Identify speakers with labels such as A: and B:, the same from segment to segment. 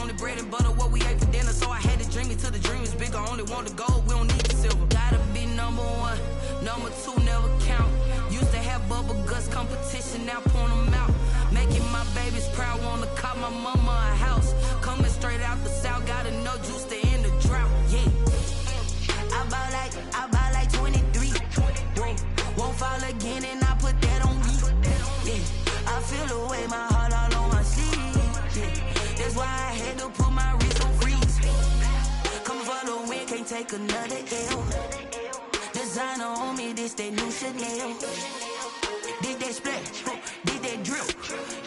A: only bread and butter what we ate for dinner. So I had to dream it till the dream is bigger. Only want the gold, we don't need the silver. Gotta be number one, number two never count. Used to have bubble guts competition, now point them out. Making my babies proud, wanna call my mama a house. Coming straight out the south, got enough juice to end the drought. Yeah. I buy like 23. Won't fall again and I put that on me. Yeah. I feel the way, my heart all on my sleeve. Yeah. That's why I had to put my wrist on freeze. Coming for the win, can't take another L. Designer on me, this that new Chanel. Did that splash, did that drill.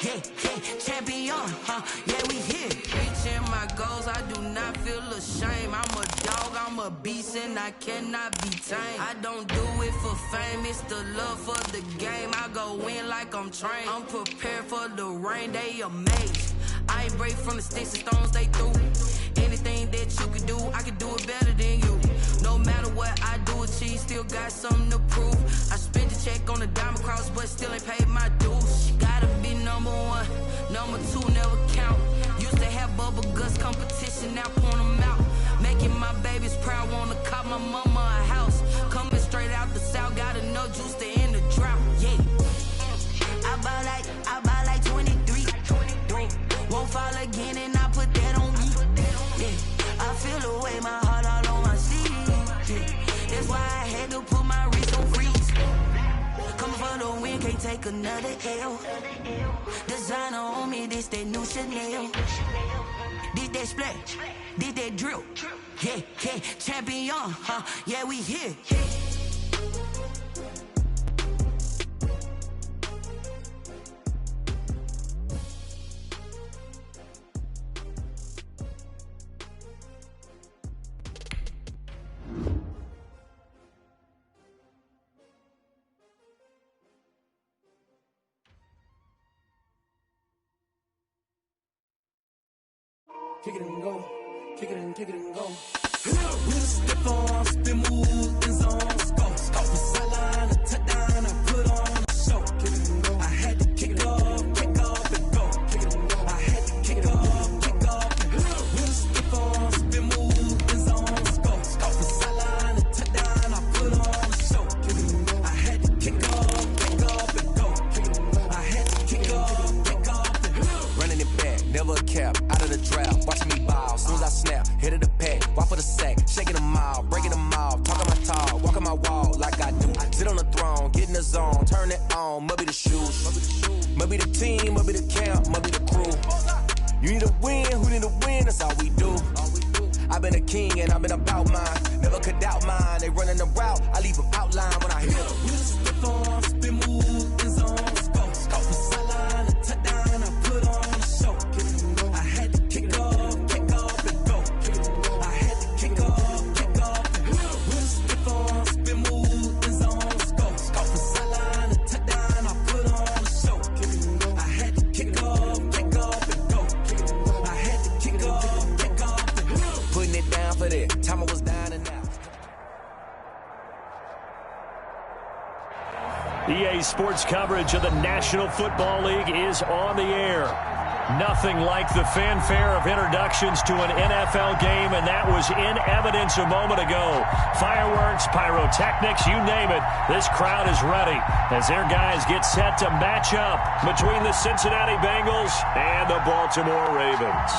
A: Yeah, yeah, champion, yeah, we here. Reaching my goals, I do not feel ashamed. I'm a dog, I'm a beast, and I cannot be tamed. I don't do it for fame, it's the love for the game. I go in like I'm trained. I'm prepared for the rain, they amazed. I ain't break from the sticks and stones they threw. Anything that you can do, I can do it better than you. No matter what I do, achieve, still got something to prove. I spent the check on the diamond cross, but still ain't paid my dues. Gotta be number one, number two never count. Used to have bubble guts competition, now point them out. Making my babies proud, wanna call my mama a house. Coming straight out the south, got enough juice to end the drought. Yeah. I buy like 23. Won't fall again and I put that on me. Yeah. I feel the way, my heart all on my sleeve. Yeah. That's why I had to put my wrist on freeze. Coming for the win, can't take another L. Designer on me, this that new Chanel. Did that splash, did that drill. Yeah, yeah, champion, yeah, we here.
B: Kick it and go, kick it and go. With a stiff on, spin move, in zone, scope. From sideline to touchdown, I put on a show. Kick it and go. I had to kick off and go. Kick it and go. I had to kick off and go. With a stiff on, spin move, in zone, scope. From sideline to touchdown, I put on a show. Kick it and go. I had to kick off and go. Kick it and go. I had to kick off and go.
C: Running it back, never a cap, out of the draft. Watching me ball, soon as I snap, hit of the pack, walk for the sack, shaking them all, breaking them off, talking my talk, walking my wall like I do. Sit on the throne, get in the zone, turn it on, must be the shoes, must be the team, must be the camp, must be the crew. You need to win, who need to win, that's all we do. I've been a king and I've been about mine, never could doubt mine. They running the route, I leave them outline when I hit them.
B: With a stiff on, spin move, in zone, scope. From sideline to touchdown, I put on a show. I had to kick off and go. I had to kick off and go. With a stiff on, spin move, in zone, scope. From sideline to touchdown, I put on a show. I had to kick off and go. I had to kick off and go.
C: Putting it down for that, time I was down and out.
D: EA Sports coverage of the National Football League is on the air. Nothing like the fanfare of introductions to an NFL game, and that was in evidence a moment ago. Fireworks, pyrotechnics, you name it. This crowd is ready as their guys get set to match up between the Cincinnati Bengals and the Baltimore Ravens.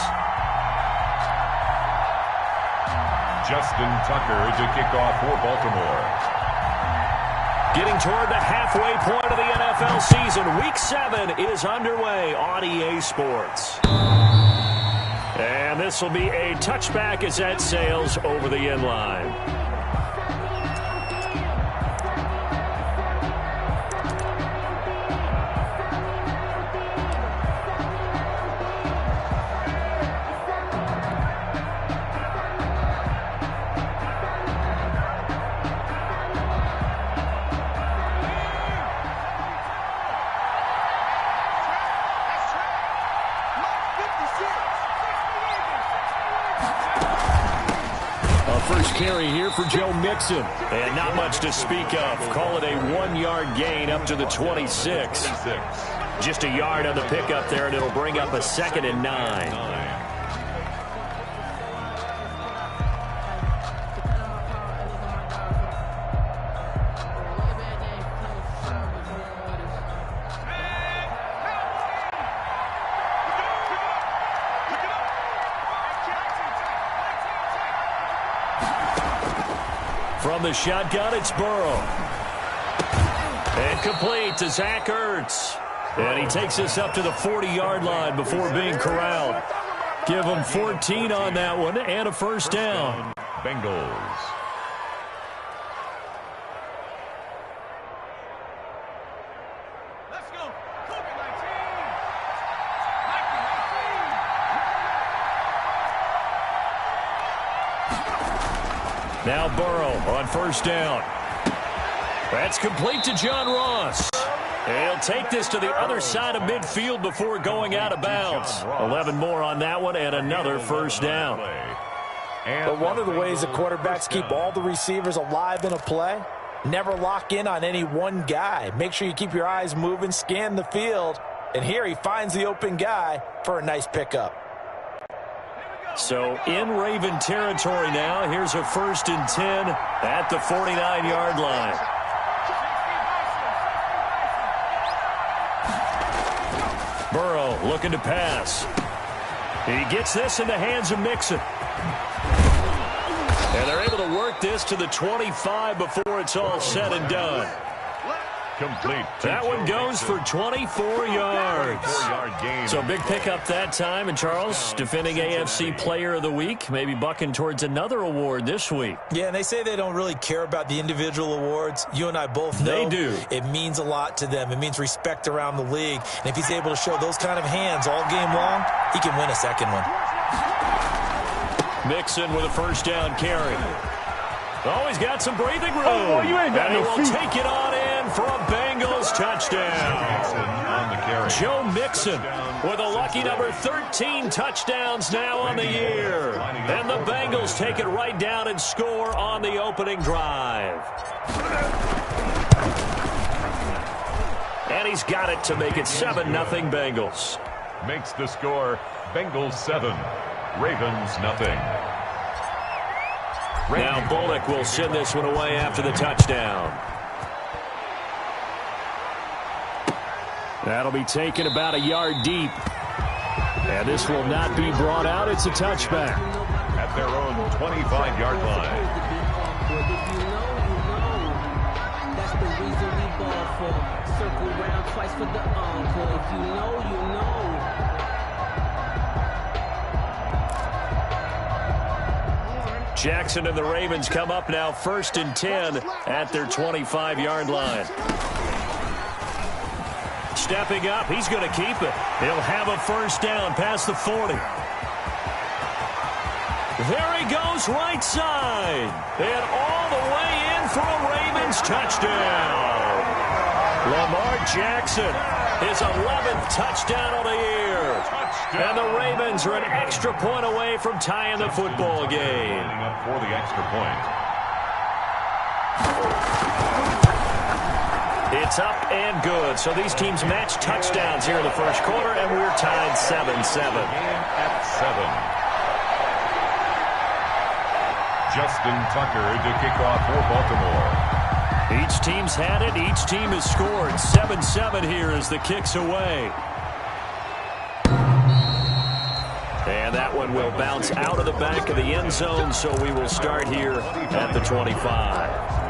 E: Justin Tucker to kick off for Baltimore.
D: Getting toward the halfway point of the NFL season. Week 7 is underway on EA Sports. And this will be a touchback as that sails over the end line. Carry here for Joe Mixon. And not much to speak of. Call it a 1-yard gain up to the 26. Just a yard on the pickup there, and it'll bring up a 2nd and 9. From the shotgun, it's Burrow. And complete to Zach Ertz. And he takes us up to the 40-yard line before being corralled. Give him 14 on that one and a first down.
E: Bengals.
F: Let's go.
D: Now Burrow on first down. That's complete to John Ross. He'll take this to the other side of midfield before going out of bounds. 11 more on that one and another first down.
G: But one of the ways the quarterbacks keep all the receivers alive in a play, never lock in on any one guy. Make sure you keep your eyes moving, scan the field, and here he finds the open guy for a nice pickup.
D: So in Raven territory now, here's a 1st and 10 at the 49-yard line. Burrow looking to pass. He gets this in the hands of Mixon. And they're able to work this to the 25 before it's all said and done.
E: Complete.
D: That one goes for 24 yards.
E: 4-yard gain.
D: So big pickup that time. And Charles, defending AFC Player of the Week, maybe bucking towards another award this week.
G: Yeah, and they say they don't really care about the individual awards. You and I both know
D: they do.
G: It means a lot to them. It means respect around the league. And if he's able to show those kind of hands all game long, he can win a second one.
D: Mixon with a first down carry. Oh, he's got some breathing room.
E: Oh, you ain't got
D: and he
E: no
D: will
E: feet.
D: take it on in for a Bengals touchdown.
E: On the carry.
D: Joe Mixon with a lucky number 13 touchdowns now on the year. And the Bengals take it right down and score on the opening drive. And he's got it to make it 7-0 Bengals.
E: Makes the score Bengals 7, Ravens nothing.
D: Now Bullock will send this one away after the touchdown. That'll be taken about a yard deep. And this will not be brought out. It's a touchback.
E: At their own 25-yard line.
H: That's the reason we ball for. Circle round twice for the encore. If you know, you know.
D: Jackson and the Ravens come up now 1st and 10 at their 25-yard line. Stepping up, he's going to keep it. He'll have a first down past the 40. There he goes right side. And all the way in for a Ravens touchdown. Lamar Jackson, his 11th touchdown of the year. And the Ravens are an extra point away from tying the football game.
E: Up for the extra point.
D: It's up and good. So these teams match touchdowns here in the first quarter, and we're tied 7-7.
E: At 7. Justin Tucker to kick off for Baltimore.
D: Each team's had it. Each team has scored. 7-7 here as the kick's away. And that one will bounce out of the back of the end zone, so we will start here at the 25.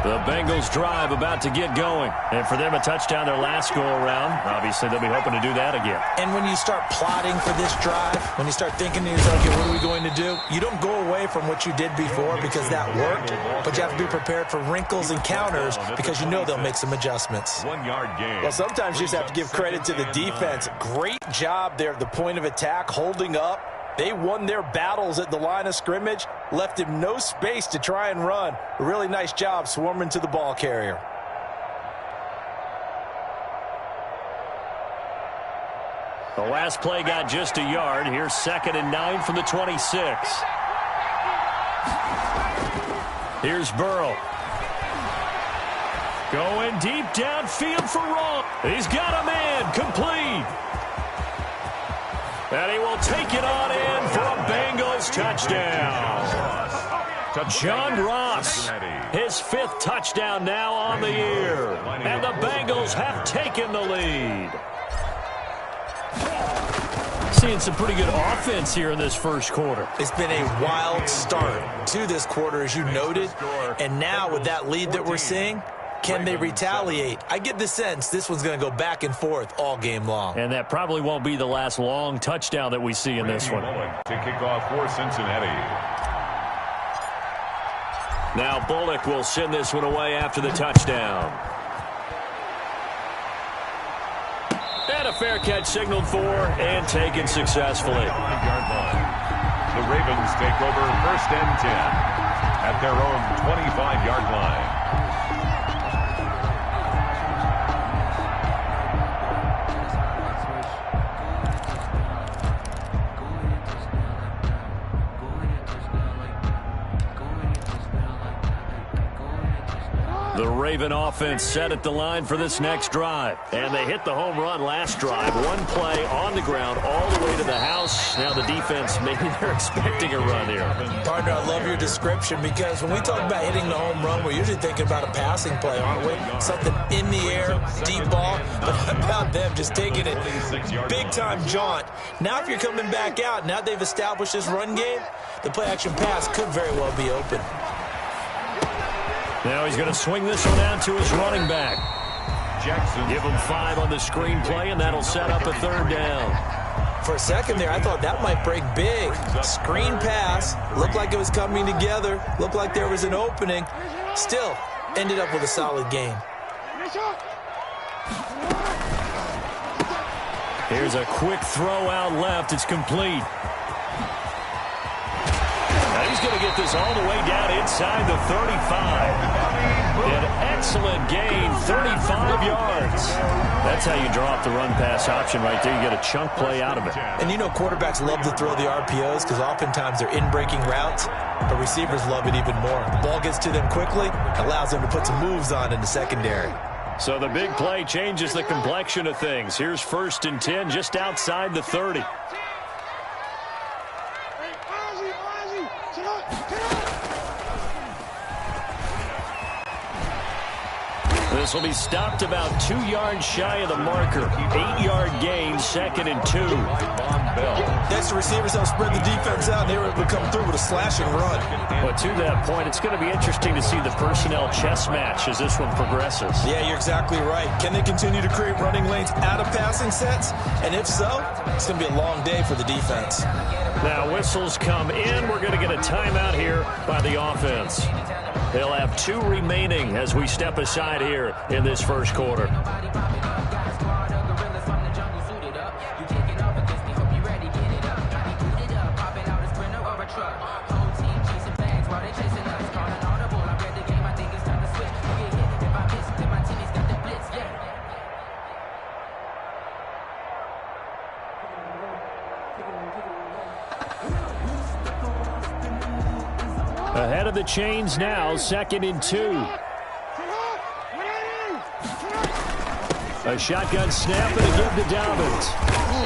D: The Bengals drive about to get going. And for them, a touchdown their last go-around. Obviously, they'll be hoping to do that again.
G: And when you start plotting for this drive, when you start thinking to yourself, okay, what are we going to do? You don't go away from what you did before because that worked, but you have to be prepared for wrinkles and counters because you know they'll make some adjustments.
E: 1-yard gain.
G: Well, sometimes you just have to give credit to the defense. Great job there at the point of attack, holding up. They won their battles at the line of scrimmage, left him no space to try and run. A really nice job swarming to the ball carrier.
D: The last play got just a yard. Here's 2nd and 9 from the 26. Here's Burrow. Going deep downfield for Ross. He's got a man complete. And he will take it on in for a Bengals touchdown. John Ross, his 5th touchdown now on the year. And the Bengals have taken the lead. Seeing some pretty good offense here in this first quarter.
G: It's been a wild start to this quarter, as you noted. And now with that lead that we're seeing, can they retaliate? I get the sense this one's going to go back and forth all game long.
D: And that probably won't be the last long touchdown that we see in this one.
E: To kick off for Cincinnati.
D: Now Bullock will send this one away after the touchdown. And a fair catch signaled for and taken successfully.
E: The Ravens take over 1st and 10 at their own 25-yard line.
D: The Raven offense set at the line for this next drive. And they hit the home run last drive. One play on the ground all the way to the house. Now the defense, maybe they're expecting a run here.
G: Partner, I love your description because when we talk about hitting the home run, we're usually thinking about a passing play, aren't we? Something in the air, deep ball. But how about them just taking it big-time jaunt? Now if you're coming back out, now they've established this run game, the play-action pass could very well be open.
D: Now he's going to swing this one out to his running back.
E: Jackson.
D: Give him 5 on the screenplay, and that'll set up a 3rd down.
G: For a second there, I thought that might break big. Screen pass. Looked like it was coming together. Looked like there was an opening. Still, ended up with a solid gain.
D: Here's a quick throw out left. It's complete. He's going to get this all the way down inside the 35. An excellent gain, 35 yards. That's how you draw up the run-pass option right there. You get a chunk play out of it.
G: And you know quarterbacks love to throw the RPOs because oftentimes they're in-breaking routes, but receivers love it even more. The ball gets to them quickly, allows them to put some moves on in the secondary.
D: So the big play changes the complexion of things. Here's 1st and 10 just outside the 30. This will be stopped about 2 yards shy of the marker. 8-yard gain, 2nd and 2.
G: Next, the receivers help spread the defense out, and they were able to come through with a slash and run.
D: But to that point, it's going to be interesting to see the personnel chess match as this one progresses.
G: Yeah, you're exactly right. Can they continue to create running lanes out of passing sets? And if so, it's going to be a long day for the defense.
D: Now whistles come in. We're going to get a timeout here by the offense. They'll have 2 remaining as we step aside here in this first quarter. Ahead of the chains now, 2nd and 2. A shotgun snap and a give to Dobbins.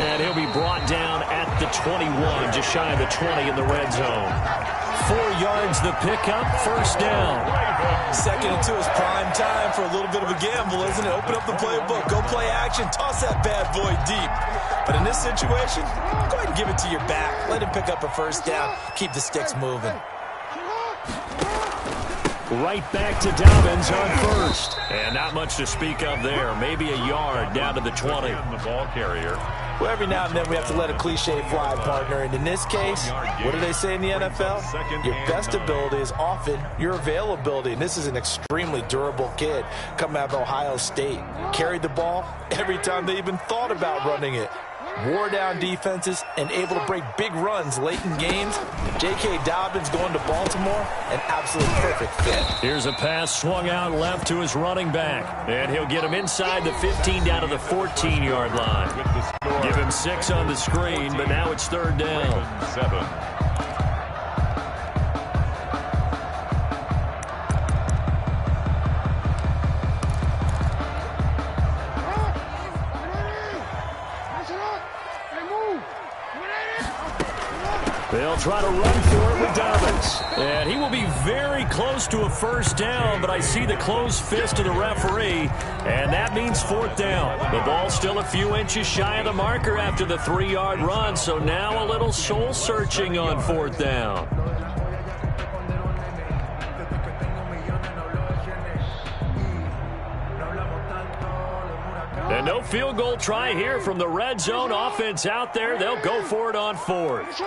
D: And he'll be brought down at the 21, just shy of the 20 in the red zone. 4 yards the pickup, 1st down.
G: 2nd and 2 is prime time for a little bit of a gamble, isn't it? Open up the playbook, go play action, toss that bad boy deep. But in this situation, go ahead and give it to your back. Let him pick up a 1st down, keep the sticks moving.
D: Right back to Dobbins on 1st. And not much to speak of there. Maybe a yard down to the 20.
E: The ball carrier.
G: Well, every now and then we have to let a cliche fly, partner. And in this case, what do they say in the NFL? Your best ability is often your availability. And this is an extremely durable kid coming out of Ohio State. Carried the ball every time they even thought about running it. Wore down defenses and able to break big runs late in games. J.K. Dobbins going to Baltimore, an absolute perfect fit.
D: Here's a pass swung out left to his running back. And he'll get him inside the 15 down to the 14-yard line. Give him 6 on the screen, but now it's 3rd down.
E: 7.
D: They'll try to run for it with Dobbins. And he will be very close to a first down, but I see the closed fist of the referee, and that means fourth down. The ball's still a few inches shy of the marker after the 3-yard run, so now a little soul-searching on fourth down. And no field goal try here from the red zone offense out there. They'll go for it on fourth.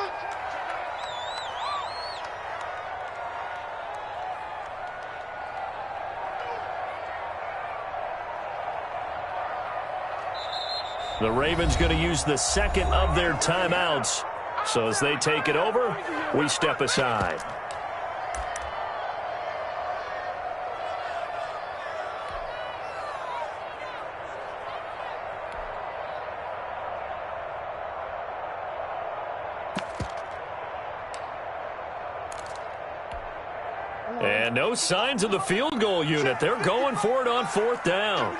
D: The Ravens going to use the second of their timeouts. So as they take it over, we step aside. And no signs of the field goal unit. They're going for it on fourth down.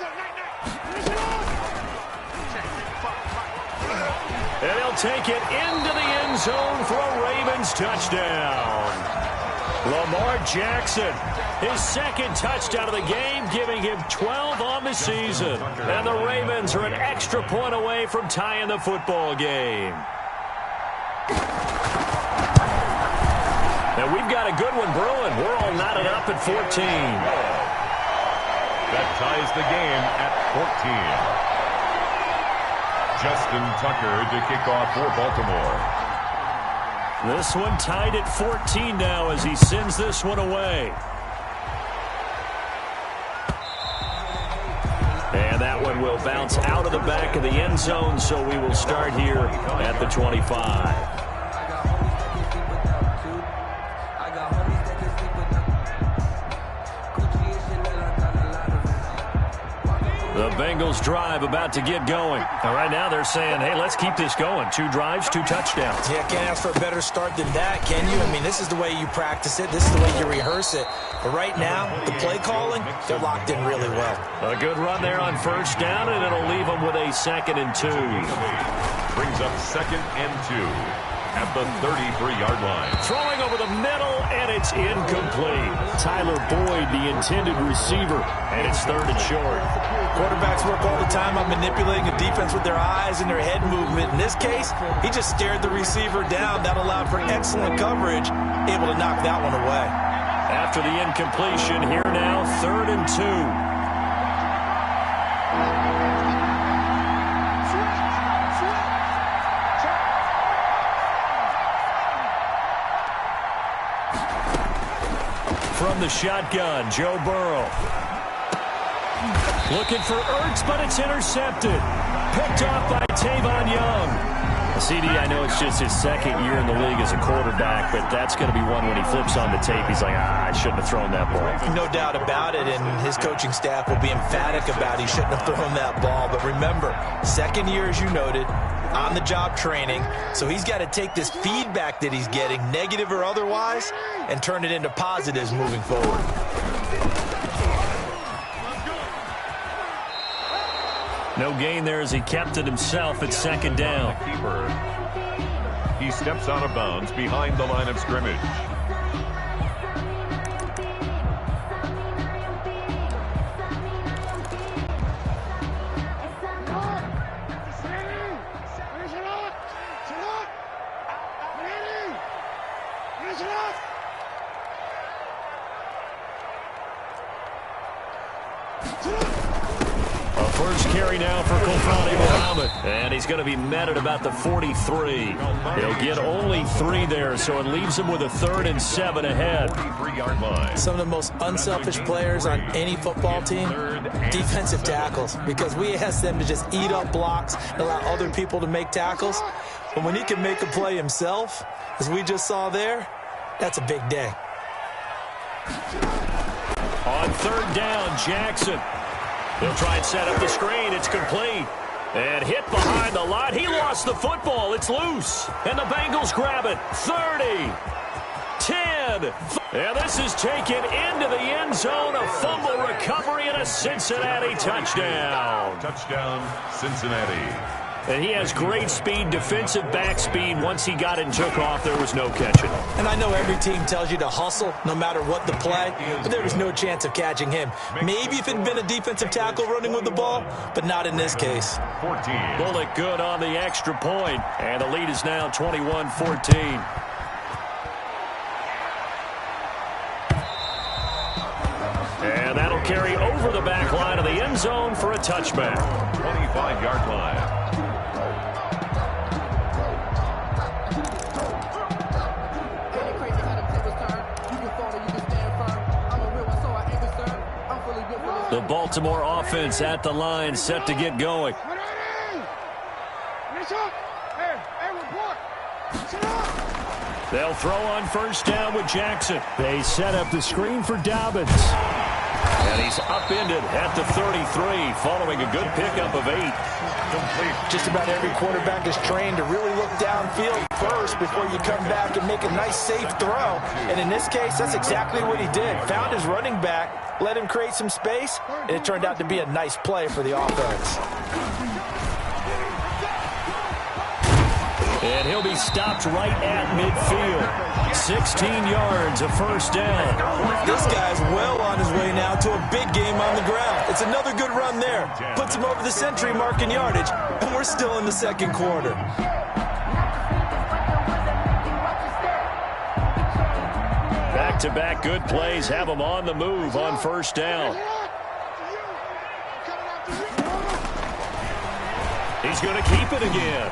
D: And he'll take it into the end zone for a Ravens touchdown. Lamar Jackson, his second touchdown of the game, giving him 12 on the season. And the Ravens are an extra point away from tying the football game. And we've got a good one brewing. We're all knotted up at 14.
E: That ties the game at 14. Justin Tucker to kick off for Baltimore.
D: This one tied at 14 now as he sends this one away. And that one will bounce out of the back of the end zone, so we will start here at the 25. The Bengals drive about to get going. And right now they're saying, hey, let's keep this going. 2 drives, 2 touchdowns.
G: Yeah, can't ask for a better start than that, can you? I mean, this is the way you practice it. This is the way you rehearse it. But right now, the play calling, they're locked in really well.
D: A good run there on first down, and it'll leave them with a 2nd and 2.
E: Brings up 2nd and 2. At the 33-yard line.
D: Throwing over the middle, and it's incomplete. Tyler Boyd, the intended receiver, and it's 3rd and short.
G: Quarterbacks work all the time on manipulating a defense with their eyes and their head movement. In this case, he just stared the receiver down. That allowed for excellent coverage, able to knock that one away.
D: After the incompletion, here now, 3rd and 2. From the shotgun, Joe Burrow. Looking for Ertz, but it's intercepted. Picked off by Tavon Young. CD, I know it's just his 2nd year in the league as a quarterback, but that's going to be one when he flips on the tape. He's like, I shouldn't have thrown that ball.
G: No doubt about it, and his coaching staff will be emphatic about he shouldn't have thrown that ball. But remember, 2nd year, as you noted, on-the-job training, so he's got to take this feedback that he's getting, negative or otherwise, and turn it into positives moving forward.
D: No gain there as he kept it himself at 2nd down.
E: He steps out of bounds behind the line of scrimmage.
D: First carry now for Kofani Muhammad. And he's going to be met at about the 43. He'll get only 3 there, so it leaves him with a 3rd and 7 ahead.
E: 3-yard line.
G: Some of the most unselfish players on any football team, defensive tackles, because we ask them to just eat up blocks and allow other people to make tackles. But when he can make a play himself, as we just saw there, that's a big day.
D: On 3rd down, Jackson. He'll try and set up the screen. It's complete. And hit behind the line. He lost the football. It's loose. And the Bengals grab it. 30. 10. And this is taken into the end zone. A fumble recovery and a Cincinnati touchdown.
E: Touchdown, Cincinnati.
D: And he has great speed, defensive back speed. Once he got it and took off, there was no catching.
G: And I know every team tells you to hustle no matter what the play, but there was no chance of catching him. Maybe if it had been a defensive tackle running with the ball, but not in this case.
E: 14.
D: Bullock good on the extra point, and the lead is now 21-14. And that'll carry over the back line of the end zone for a touchback.
E: 25-yard line.
D: The Baltimore offense at the line, set to get going. They'll throw on first down with Jackson. They set up the screen for Dobbins. And he's upended at the 33, following a good pickup of 8.
E: Complete.
G: Just about every quarterback is trained to really look downfield first before you come back and make a nice, safe throw. And in this case, that's exactly what he did. Found his running back, let him create some space, and it turned out to be a nice play for the offense.
D: And he'll be stopped right at midfield. 16 yards, a first down.
G: This guy's well on his way now to a big game on the ground. It's another good run there. Puts him over the century mark in yardage, and we're still in the second quarter.
D: Back-to-back good plays have him on the move on first down. He's going to keep it again.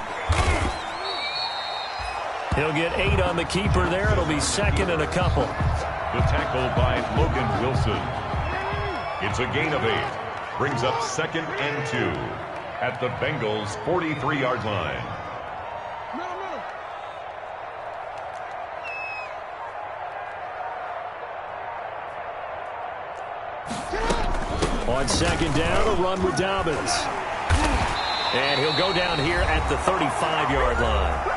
D: He'll get 8 on the keeper there. It'll be second and a couple.
E: The tackle by Logan Wilson. It's a gain of 8. Brings up second and 2 at the Bengals' 43-yard line.
D: On second down, a run with Dobbins. And he'll go down here at the 35-yard line.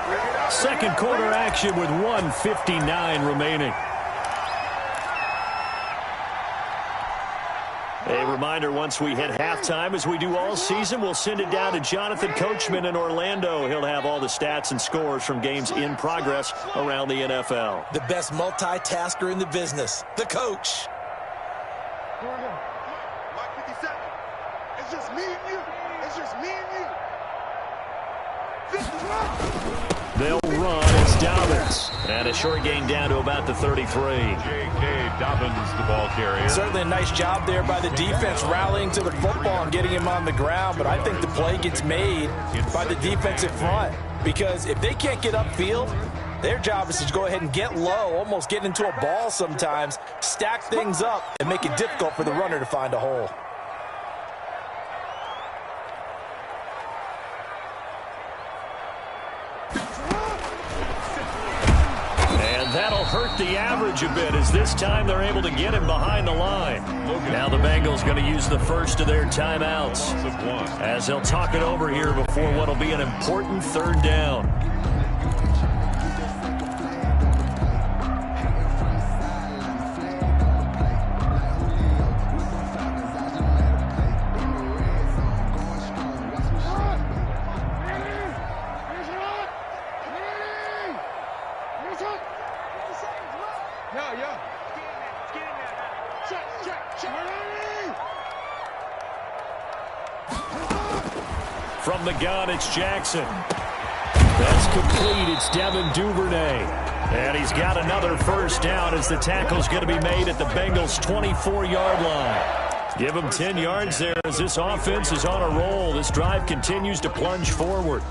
D: Second quarter action with 1:59 remaining. A reminder, once we hit halftime, as we do all season, we'll send it down to Jonathan Coachman in Orlando. He'll have all the stats and scores from games in progress around the NFL.
G: The best multitasker in the business, the coach.
F: Mike 57. It's just me and you. It's just me and you.
D: They'll run. It's Dobbins. And a short gain down to about the 33.
E: J.K. Dobbins, the ball carrier.
G: Certainly a nice job there by the defense rallying to the football and getting him on the ground. But I think the play gets made by the defensive front. Because if they can't get upfield, their job is to go ahead and get low, almost get into a ball sometimes, stack things up, and make it difficult for the runner to find a hole.
D: That'll hurt the average a bit, as this time they're able to get him behind the line. Now the Bengals going to use the first of their timeouts, as they'll talk it over here before what will be an important third down. From the gun, it's Jackson. That's complete. It's Devin Duvernay. And he's got another first down as the tackle's going to be made at the Bengals' 24-yard line. Give them 10 yards there as this offense is on a roll. This drive continues to plunge forward.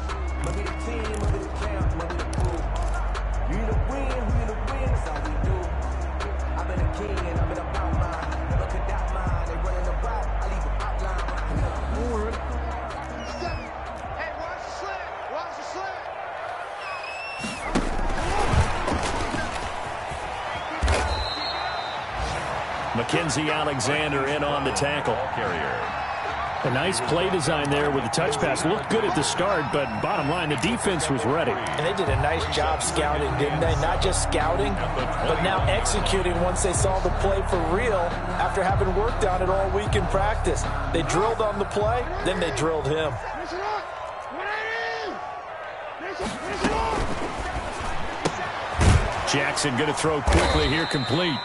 D: Mackenzie Alexander in on the tackle. A nice play design there with the touch pass. Looked good at the start, but bottom line, the defense was ready.
G: And they did a nice job scouting, didn't they? Not just scouting, but now executing once they saw the play for real after having worked on it all week in practice. They drilled on the play, then they drilled him.
D: Jackson going to throw quickly here, complete.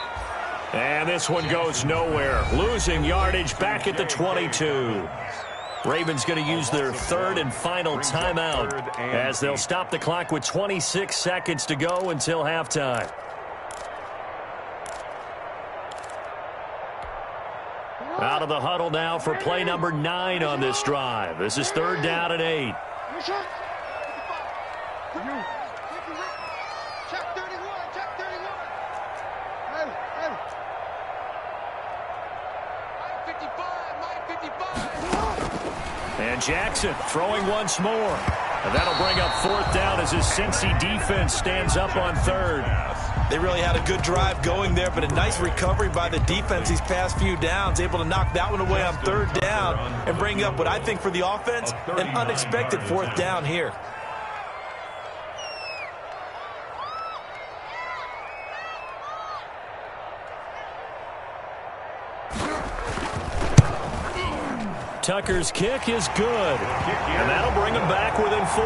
D: And this one goes nowhere. Losing yardage back at the 22. Ravens going to use their third and final timeout as they'll stop the clock with 26 seconds to go until halftime. Out of the huddle now for play number 9 on this drive. This is 3rd down and 8. And Jackson throwing once more. And that'll bring up 4th down as his Cincy defense stands up on 3rd.
G: They really had a good drive going there, but a nice recovery by the defense these past few downs, able to knock that one away on 3rd down and bring up what I think for the offense, an unexpected 4th down here.
D: Tucker's kick is good, and that'll bring them back within 4.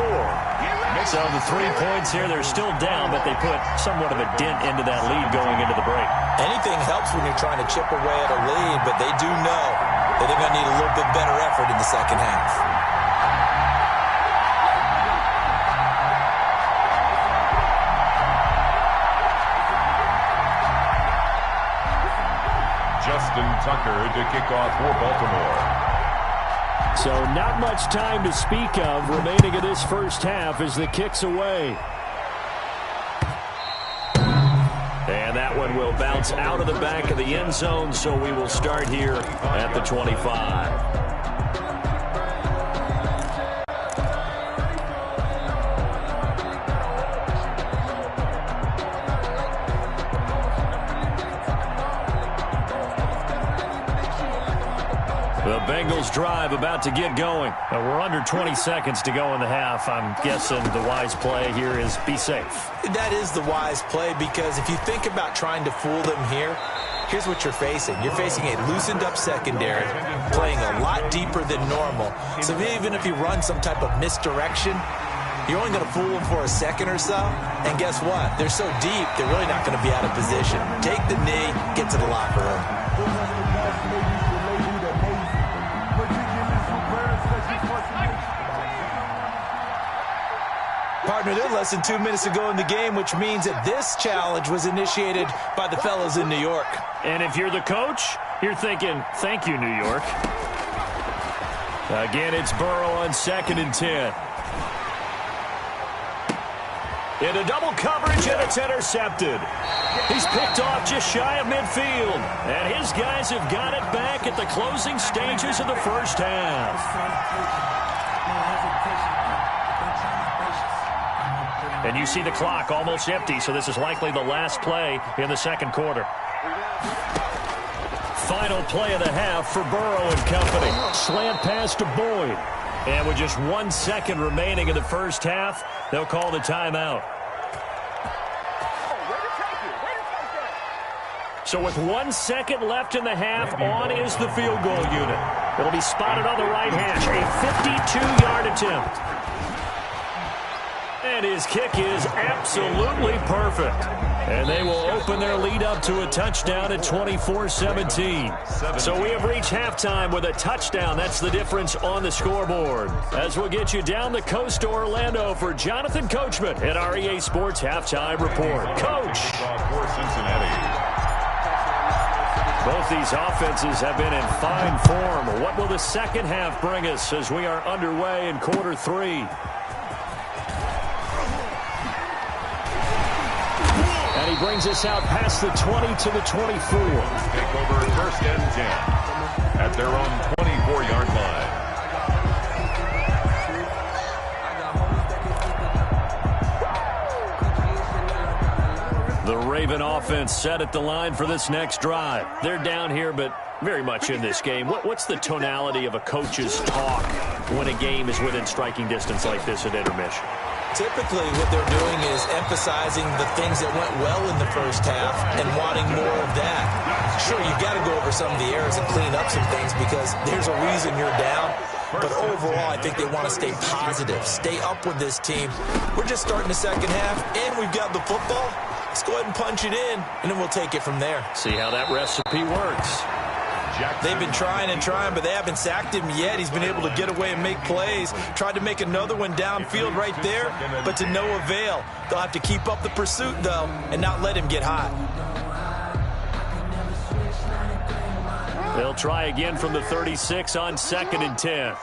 D: So the 3 points here, they're still down, but they put somewhat of a dent into that lead going into the break.
G: Anything helps when you're trying to chip away at a lead, but they do know that they're going to need a little bit better effort in the second half.
E: Justin Tucker to kick off for Baltimore.
D: So not much time to speak of remaining in this first half as the kick's away. And that one will bounce out of the back of the end zone, so we will start here at the 25. The Bengals drive about to get going. We're under 20 seconds to go in the half. I'm guessing the wise play here is be safe.
G: That is the wise play, because if you think about trying to fool them here, here's what you're facing. You're facing a loosened up secondary, playing a lot deeper than normal. So even if you run some type of misdirection, you're only going to fool them for a second or so. And guess what? They're so deep, they're really not going to be out of position. Take the knee, get to the locker room. Partner, they're less than 2 minutes to go in the game, which means that this challenge was initiated by the fellas in New York.
D: And if you're the coach, you're thinking, thank you, New York. Again, it's Burrow on 2nd and 10. Into double coverage, and it's intercepted. He's picked off just shy of midfield. And his guys have got it back at the closing stages of the first half. And you see the clock almost empty, so this is likely the last play in the second quarter. Final play of the half for Burrow and company. Slant pass to Boyd. And with just 1 second remaining in the first half, they'll call the timeout. So with 1 second left in the half, on is the field goal unit. It'll be spotted on the right hash. A 52-yard attempt. And his kick is absolutely perfect. And they will open their lead up to a touchdown at 24-17. So we have reached halftime with a touchdown. That's the difference on the scoreboard. As we'll get you down the coast to Orlando for Jonathan Coachman at our EA Sports Halftime Report. Coach.
E: For Cincinnati.
D: Both these offenses have been in fine form. What will the second half bring us as we are underway in quarter 3? And he brings us out past the 20 to the 24.
E: Take over 1st and 10 at their own 24-yard line.
D: The Raven offense set at the line for this next drive. They're down here, but very much in this game. What's the tonality of a coach's talk when a game is within striking distance like this at intermission?
G: Typically, what they're doing is emphasizing the things that went well in the first half and wanting more of that. Sure, you've got to go over some of the errors and clean up some things because there's a reason you're down. But overall, I think they want to stay positive, stay up with this team. We're just starting the second half, and we've got the football. let's go ahead and punch it in, and then we'll take it from there.
D: See how that recipe works.
G: They've been trying and trying, but they haven't sacked him yet. He's been able to get away and make plays. Tried to make another one downfield right there, but to no avail. They'll have to keep up the pursuit, though, and not let him get hot.
D: They'll try again from the 36 on 2nd and 10.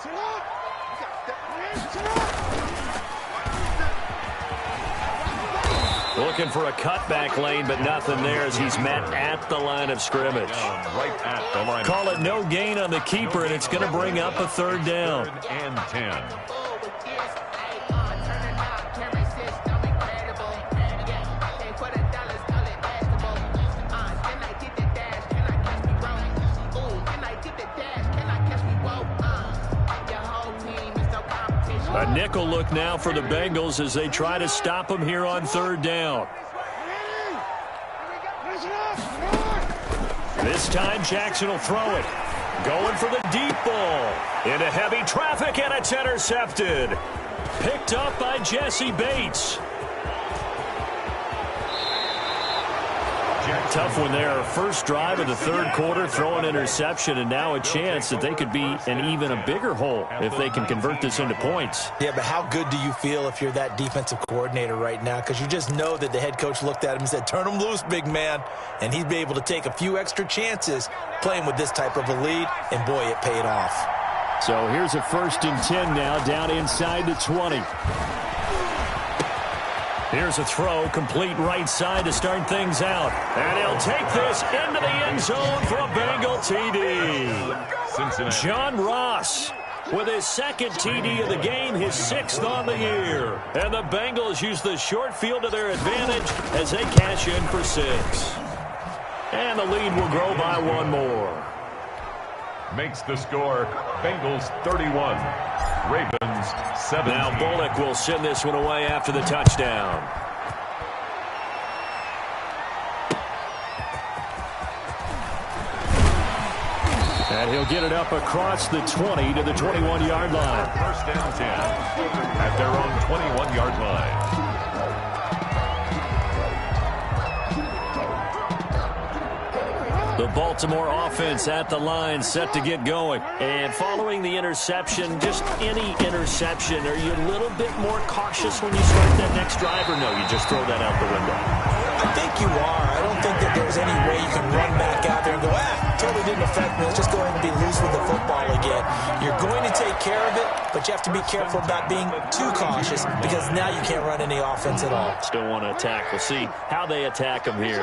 D: Looking for a cutback lane, but nothing there as he's met at the line of scrimmage.
E: Right at the line.
D: Call it no gain on the keeper, and it's going to bring up a 3rd down.
E: 3rd and 10.
D: A nickel look now for the Bengals as they try to stop him here on 3rd down. This time Jackson will throw it. Going for the deep ball. Into heavy traffic, and it's intercepted. Picked up by Jesse Bates. Tough one there. First drive of the 3rd quarter, throw an interception, and now a chance that they could be in even a bigger hole if they can convert this into points.
G: Yeah, but how good do you feel if you're that defensive coordinator right now? Because you just know that the head coach looked at him and said, turn him loose, big man. And he'd be able to take a few extra chances playing with this type of a lead, and boy, it paid off.
D: So here's a 1st and 10 now, down inside the 20. Here's a throw, complete right side to start things out. And he'll take this into the end zone for a Bengal TD. John Ross with his 2nd TD of the game, his 6th on the year. And the Bengals use the short field to their advantage as they cash in for 6. And the lead will grow by 1 more.
E: Makes the score Bengals 31. Ravens 7.
D: Now Bullock will send this one away after the touchdown. And he'll get it up across the 20 to the 21-yard line.
E: 1st and 10 at their own 21-yard line.
D: The Baltimore offense at the line, set to get going. And following the interception, just any interception, are you a little bit more cautious when you start that next drive, or no, you just throw that out the window?
G: I think you are. I don't think that there's any way you can run back out there and go, totally didn't affect me. Let's just go ahead and be loose with the football again. You're going to take care of it, but you have to be careful about being too cautious because now you can't run any offense at all.
D: Still want to attack. We'll see how they attack them here.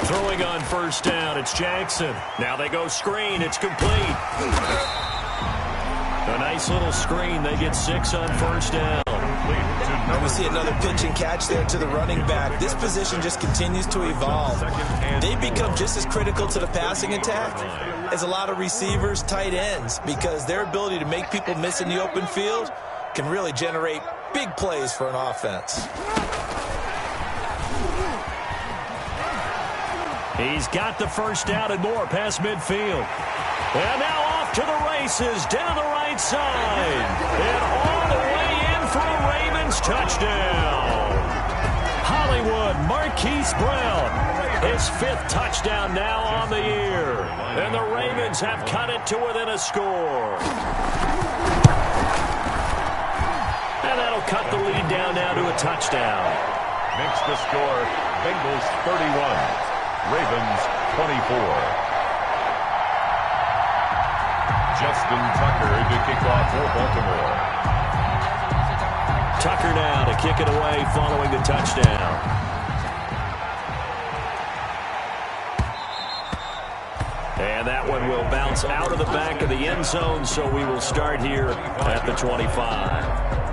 D: Throwing on 1st down, it's Jackson. Now they go screen, it's complete. A nice little screen, they get 6 on 1st down.
G: And we see another pitch and catch there to the running back. This position just continues to evolve. They become just as critical to the passing attack as a lot of receivers, tight ends, because their ability to make people miss in the open field can really generate big plays for an offense.
D: He's got the 1st down and more past midfield. And now off to the races down the right side. And all the way in for a Ravens touchdown. Hollywood Marquise Brown, his 5th touchdown now on the year. And the Ravens have cut it to within a score. And that'll cut the lead down now to a touchdown.
E: Makes the score Bengals 31. Ravens 24. Justin Tucker to kick off for Baltimore.
D: Tucker now to kick it away following the touchdown. And that one will bounce out of the back of the end zone, so we will start here at the 25.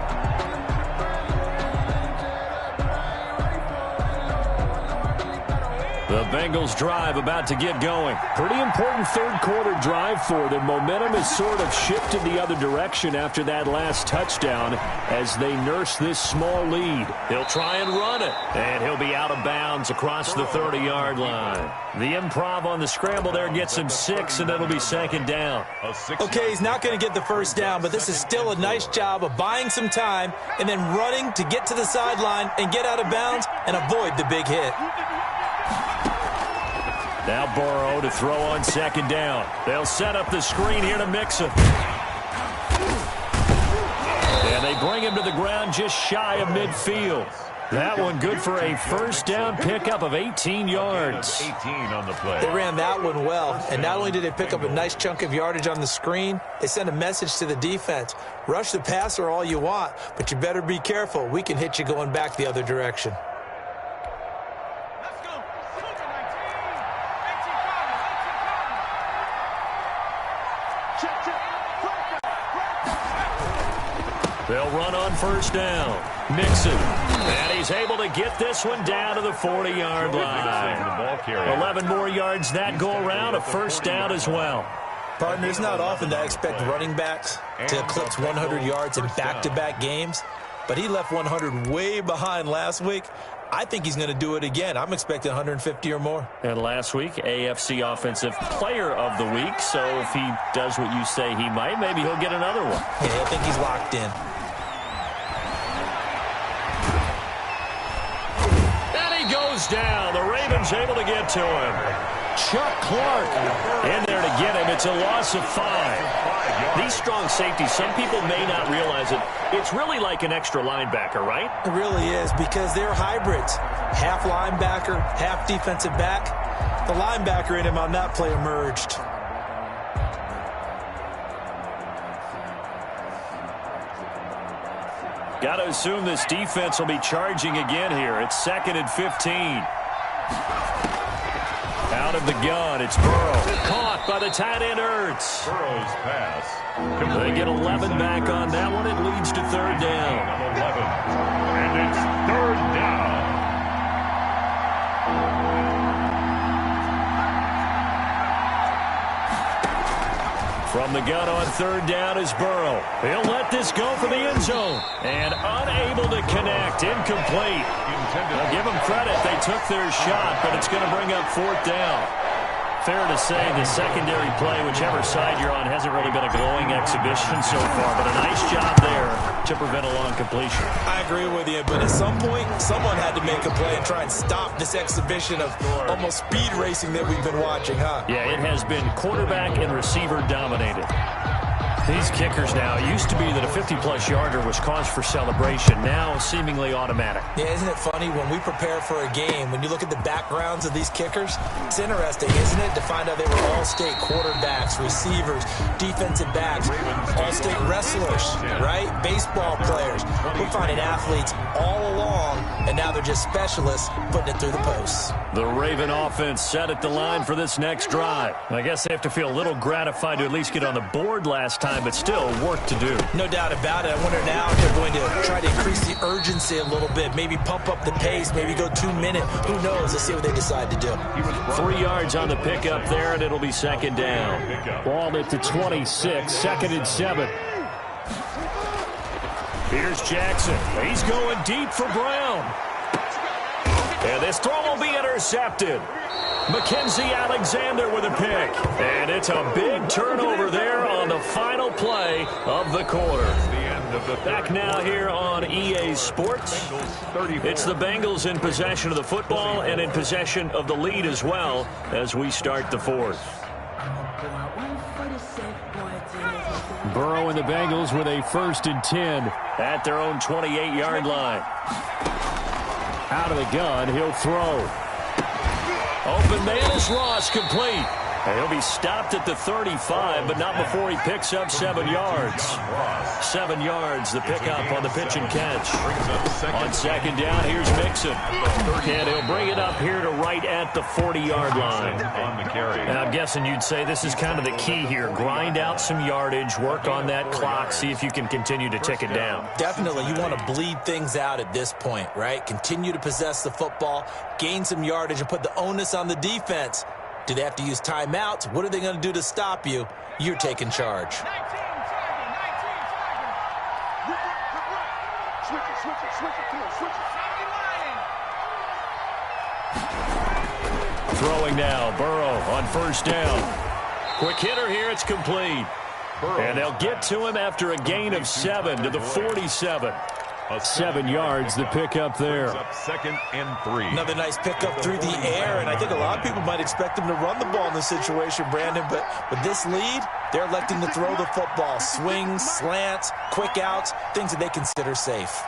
D: The Bengals drive about to get going. Pretty important third-quarter drive for them. Momentum has sort of shifted the other direction after that last touchdown as they nurse this small lead. He'll try and run it, and he'll be out of bounds across the 30-yard line. The improv on the scramble there gets him 6, and it'll be second down.
G: Okay, he's not going to get the first down, but this is still a nice job of buying some time and then running to get to the sideline and get out of bounds and avoid the big hit.
D: Now Burrow to throw on second down. They'll set up the screen here to Mixon. And they bring him to the ground just shy of midfield. That one good for a first down pickup of 18 yards.
E: 18 on the play.
G: They ran that one well, and not only did they pick up a nice chunk of yardage on the screen, they sent a message to the defense. Rush the passer all you want, but you better be careful. We can hit you going back the other direction.
D: They'll run on first down. Mixon. And he's able to get this one down to the 40-yard line. 11 more yards that go around, a first down as well.
G: Partner, it's not often that I expect running backs to eclipse 100 yards in back-to-back games, but he left 100 way behind last week. I think he's going to do it again. I'm expecting 150 or more.
D: And last week, AFC Offensive Player of the Week. So if he does what you say he might, maybe he'll get another one.
G: Yeah, I think he's locked in.
D: And he goes down. The Ravens able to get to him. Chuck Clark in there to get him. It's a loss of 5. These strong safeties, some people may not realize it. It's really like an extra linebacker, right?
G: It really is, because they're hybrids. Half linebacker, half defensive back. The linebacker in him on that play emerged.
D: Got to assume this defense will be charging again here. It's 2nd and 15. Out of the gun, it's Burrow. Caught by the tight end, Ertz.
E: Burrow's pass.
D: They get 11 back on that one. It leads to third down.
E: 11. And it's third down.
D: From the gun on third down is Burrow. He'll let this go for the end zone. And unable to connect. Incomplete. I'll give them credit. They took their shot, but it's going to bring up fourth down. Fair to say the secondary play, whichever side you're on, hasn't really been a glowing exhibition so far, but a nice job there to prevent a long completion.
G: I agree with you, but at some point, someone had to make a play and try and stop this exhibition of almost speed racing that we've been watching, huh?
D: Yeah, it has been quarterback and receiver dominated. These kickers now, it used to be that a 50-plus yarder was cause for celebration. Now, seemingly automatic.
G: Yeah, isn't it funny when we prepare for a game, when you look at the backgrounds of these kickers, it's interesting, isn't it, to find out they were all-state quarterbacks, receivers, defensive backs, all-state wrestlers, right? Baseball players. We're finding athletes all along, and now they're just specialists putting it through the posts.
D: The Raven offense set at the line for this next drive. I guess they have to feel a little gratified to at least get on the board last time, but still work to do.
G: No doubt about it. I wonder now if they're going to try to increase the urgency a little bit, maybe pump up the pace, maybe go 2 minute. Who knows? Let's see what they decide to do.
D: 3 yards on the pickup there, and it'll be second down. Ball at the 26, 2nd and 7. Here's Jackson. He's going deep for Brown. And this throw will be intercepted. Mackenzie Alexander with a pick. And it's a big turnover there on the final play of the quarter. Back now here on EA Sports. It's the Bengals in possession of the football and in possession of the lead as well as we start the fourth. Burrow and the Bengals with a 1st and 10 at their own 28-yard line. Out of the gun, he'll throw. Open man is Ross, complete. And he'll be stopped at the 35, but not before he picks up 7 yards. 7 yards, the pickup on the pitch and catch. On second down, here's Mixon. And he'll bring it up here to right at the 40-yard line. And I'm guessing you'd say this is kind of the key here. Grind out some yardage, work on that clock, see if you can continue to tick it down.
G: Definitely, you want to bleed things out at this point, right? Continue to possess the football, gain some yardage, and put the onus on the defense. Do they have to use timeouts? What are they going to do to stop you? You're taking charge.
D: Throwing now, Burrow on first down. Quick hitter here, it's complete. And they'll get to him after a gain of 7 to the 47. 7 yards, the pickup there.
E: Second and 3.
G: Another nice pickup through the air, and I think a lot of people might expect him to run the ball in this situation, Brandon, but with this lead, they're electing to throw the football. Swings, slants, quick outs, things that they consider safe.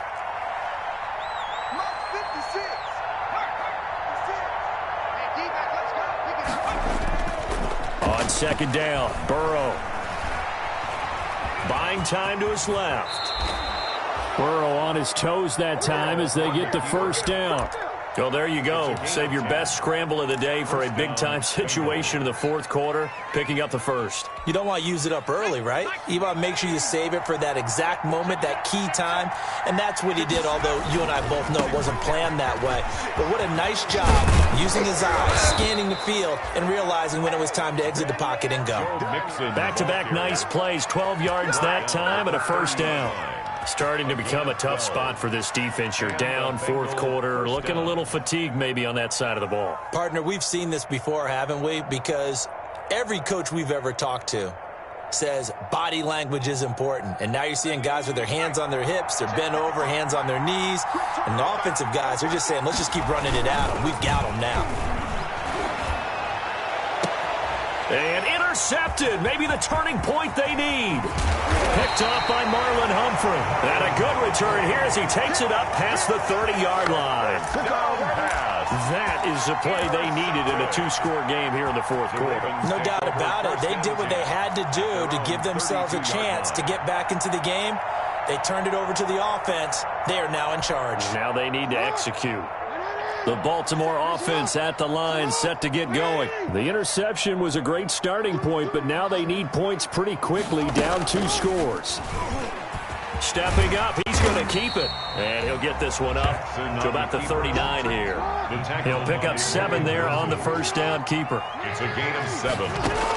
D: On second down, Burrow. Buying time to his left. Burrow on his toes that time as they get the first down. Well, there you go. Save your best scramble of the day for a big-time situation in the fourth quarter, picking up the first.
G: You don't want to use it up early, right? You want to make sure you save it for that exact moment, that key time, and that's what he did, although you and I both know it wasn't planned that way. But what a nice job using his eyes, scanning the field, and realizing when it was time to exit the pocket and go.
D: Back-to-back nice plays, 12 yards that time and a first down. Starting to become a tough spot for this defense. You're down, fourth quarter, looking a little fatigued maybe on that side of the ball.
G: Partner, we've seen this before, haven't we? Because every coach we've ever talked to says body language is important. And now you're seeing guys with their hands on their hips, they're bent over, hands on their knees. And the offensive guys are just saying, let's just keep running it out. We've got them now.
D: And intercepted. Maybe the turning point they need. Picked off by Marlon Humphrey. And a good return here as he takes it up past the 30-yard line. That is the play they needed in a two-score game here in the fourth quarter.
G: No doubt about it. They did what they had to do to give themselves a chance to get back into the game. They turned it over to the offense. They are now in charge.
D: Now they need to execute. The Baltimore offense at the line, set to get going. The interception was a great starting point, but now they need points pretty quickly, down 2 scores. Stepping up, he's going to keep it. And he'll get this one up to about the 39 here. He'll pick up 7 there on the first down keeper.
E: It's a gain of 7.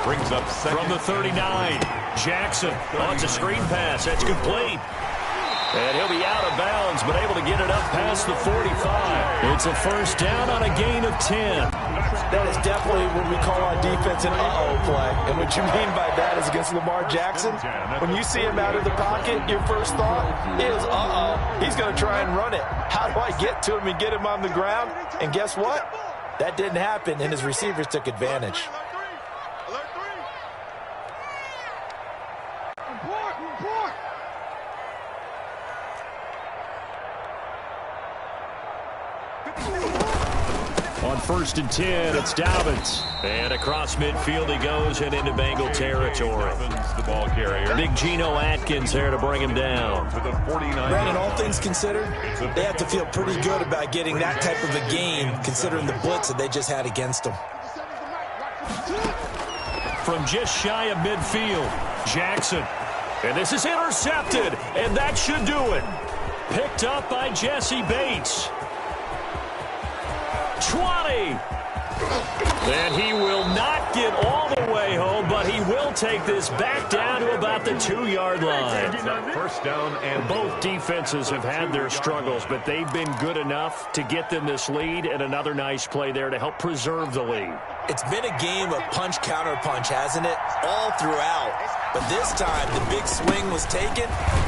E: Brings up second.
D: From the 39, Jackson. Oh, it's a screen pass. That's complete. And he'll be out of bounds, but able to get it up past the 45. It's a first down on a gain of 10.
G: That is definitely what we call on defense an uh-oh play. And what you mean by that is against Lamar Jackson, when you see him out of the pocket, your first thought is, uh-oh, he's going to try and run it. How do I get to him and get him on the ground? And guess what? That didn't happen, and his receivers took advantage.
D: On first and 10, it's Dobbins. And across midfield he goes and into Bengal territory.
E: The ball carrier.
D: Big Geno Atkins there to bring him down.
E: To the 49.
G: Brandon, all things considered, they have to feel pretty good about getting that type of a game, considering the blitz that they just had against them.
D: From just shy of midfield, Jackson. And this is intercepted, and that should do it. Picked up by Jesse Bates. 20. And he will not get all the way home, but he will take this back down to about the 2-yard line.
E: First down, and
D: both defenses have had their struggles, but they've been good enough to get them this lead, and another nice play there to help preserve the lead.
G: It's been a game of punch-counter-punch, hasn't it? All throughout. But this time, the big swing was taken,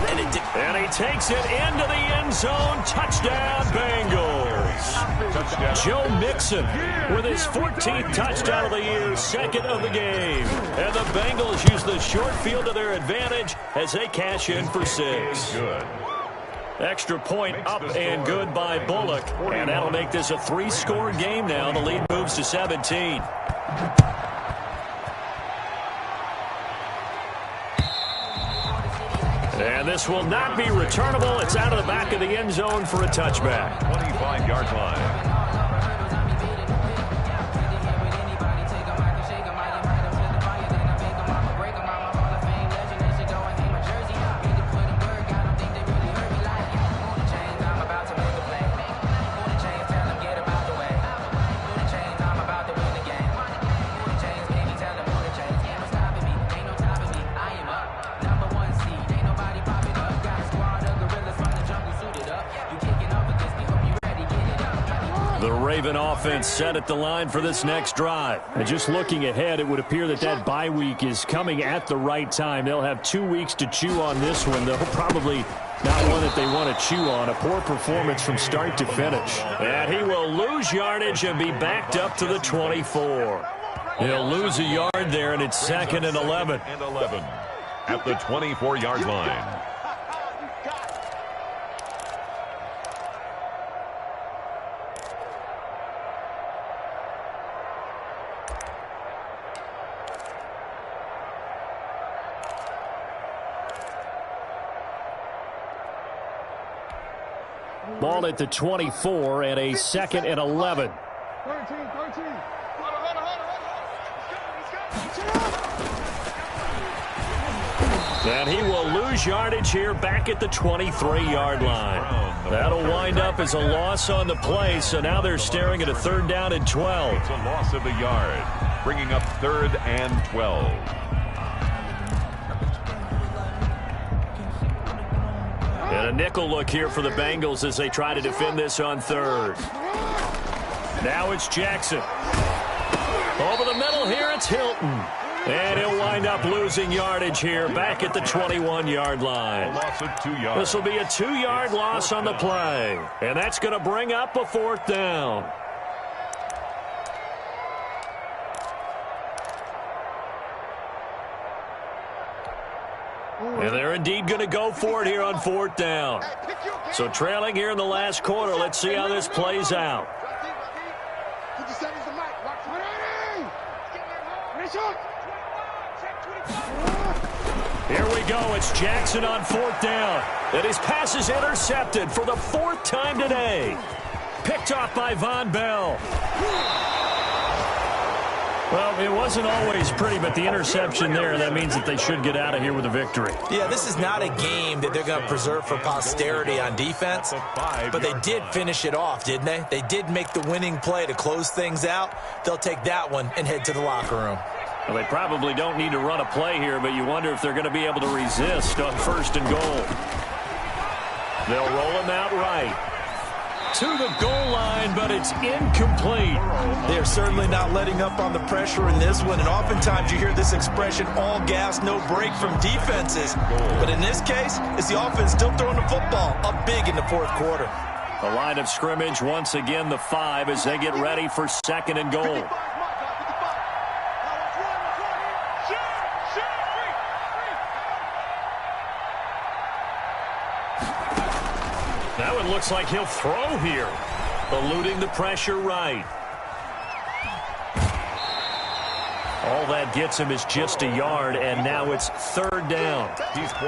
G: and it did.
D: And he takes it into the end zone. Touchdown, Bengals. Touchdown. Joe Mixon with his 14th touchdown of the year, second of the game. And the Bengals use the short field to their advantage as they cash in for 6.
E: Good.
D: Extra point up and good by Bullock. And that'll make this a 3-score game now. The lead moves to 17. And this will not be returnable. It's out of the back of the end zone for a touchback.
E: 25-yard line.
D: The Raven offense set at the line for this next drive. And just looking ahead, it would appear that that bye week is coming at the right time. They'll have 2 weeks to chew on this one. They'll probably not one that they want to chew on. A poor performance from start to finish. And he will lose yardage and be backed up to the 24. He'll lose a yard there, and it's 2nd and 11.
E: And 11 at the 24-yard line.
D: Ball at the 24 and a 2nd and 11.
F: 13.
D: And he will lose yardage here back at the 23-yard line. That'll wind up as a loss on the play, so now they're staring at a 3rd down and 12.
E: It's a loss of a yard, bringing up 3rd and 12.
D: And a nickel look here for the Bengals as they try to defend this on 3rd. Now it's Jackson. Over the middle here, it's Hilton. And he'll wind up losing yardage here back at the 21-yard line.
E: A loss of 2 yards.
D: This will be a 2-yard loss on the play. And that's going to bring up a 4th down. And they're indeed going to go for it here on 4th down. So trailing here in the last quarter. Let's see how this plays out. Here we go. It's Jackson on 4th down. And his pass is intercepted for the 4th time today. Picked off by Von Bell. Well, it wasn't always pretty, but the interception there, that means that they should get out of here with a victory.
G: Yeah, this is not a game that they're going to preserve for posterity on defense, but they did finish it off, didn't they? They did make the winning play to close things out. They'll take that one and head to the locker room.
D: Well, they probably don't need to run a play here, but you wonder if they're going to be able to resist on 1st and goal. They'll roll him out right to the goal line, but it's incomplete.
G: They're certainly not letting up on the pressure in this one, and oftentimes you hear this expression, all gas, no break from defenses. But in this case, it's the offense still throwing the football up big in the 4th quarter.
D: The line of scrimmage, once again, the 5 as they get ready for 2nd and goal. That one looks like he'll throw here. Eluding the pressure right. All that gets him is just a yard, and now it's 3rd down.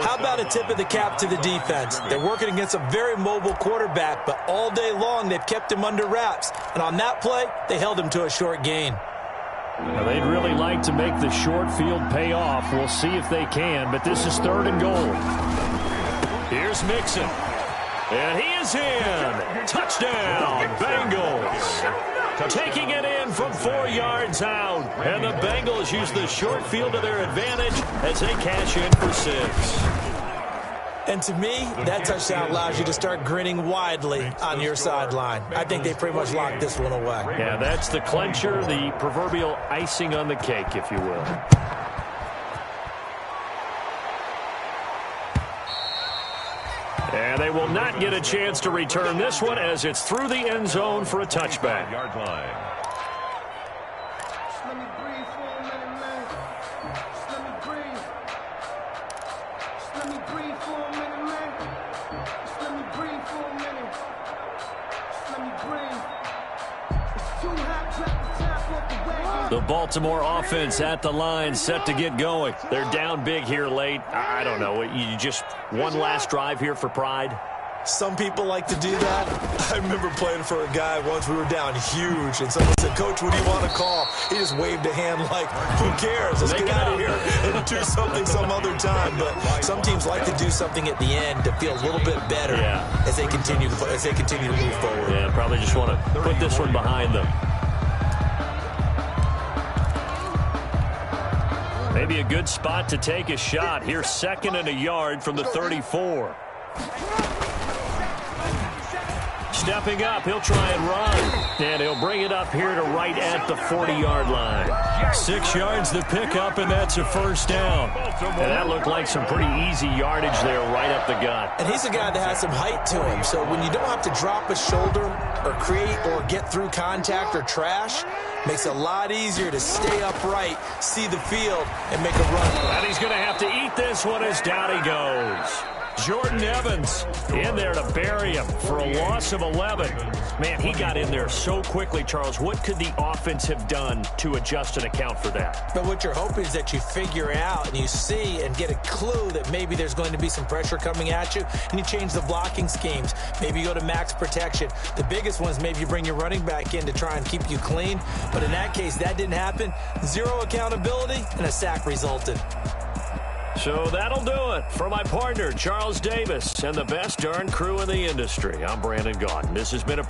G: How about a tip of the cap to the defense? They're working against a very mobile quarterback, but all day long they've kept him under wraps. And on that play, they held him to a short gain.
D: Now, they'd really like to make the short field pay off. We'll see if they can, but this is 3rd and goal. Here's Mixon. And he is in. Touchdown, Bengals. Taking it in from 4 yards out. And the Bengals use the short field to their advantage as they cash in for 6.
G: And to me, that touchdown allows you to start grinning widely on your sideline. I think they pretty much locked this one away.
D: Yeah, that's the clincher, the proverbial icing on the cake, if you will. And they will not get a chance to return this one as it's through the end zone for a touchback.
E: Yard line.
F: Let me breathe for a minute, man. Just let me breathe. Just let me breathe for a minute, man. Just let me breathe for a minute. Just let me breathe. It's too hot, drop the top off the wagon.
D: The Baltimore offense at the line, set to get going. They're down big here late. I don't know. You just one last drive here for pride?
G: Some people like to do that. I remember playing for a guy once. We were down huge, and someone said, "Coach, what do you want to call?" He just waved a hand like, "Who cares? Let's get out of here and do something some other time." But some teams like to do something at the end to feel a little bit better as they continue to move forward.
D: Yeah, probably just want to put this one behind them. Maybe a good spot to take a shot. Here's 2nd and a yard from the 34. Stepping up, he'll try and run. And he'll bring it up here to right at the 40-yard line. 6 yards the pickup, and that's a first down. And that looked like some pretty easy yardage there right up the gut.
G: And he's a guy that has some height to him. So when you don't have to drop a shoulder or create or get through contact or trash, makes it a lot easier to stay upright, see the field, and make a run.
D: And he's going to have to eat this one as down he goes. Jordan Evans in there to bury him for a loss of 11. Man, he got in there so quickly, Charles. What could the offense have done to adjust and account for that?
G: But what you're hoping is that you figure out and you see and get a clue that maybe there's going to be some pressure coming at you, and you change the blocking schemes. Maybe you go to max protection. The biggest one is maybe you bring your running back in to try and keep you clean. But in that case, that didn't happen. 0 accountability, and a sack resulted.
D: So that'll do it for my partner, Charles Davis, and the best darn crew in the industry. I'm Brandon Gaudin. This has been a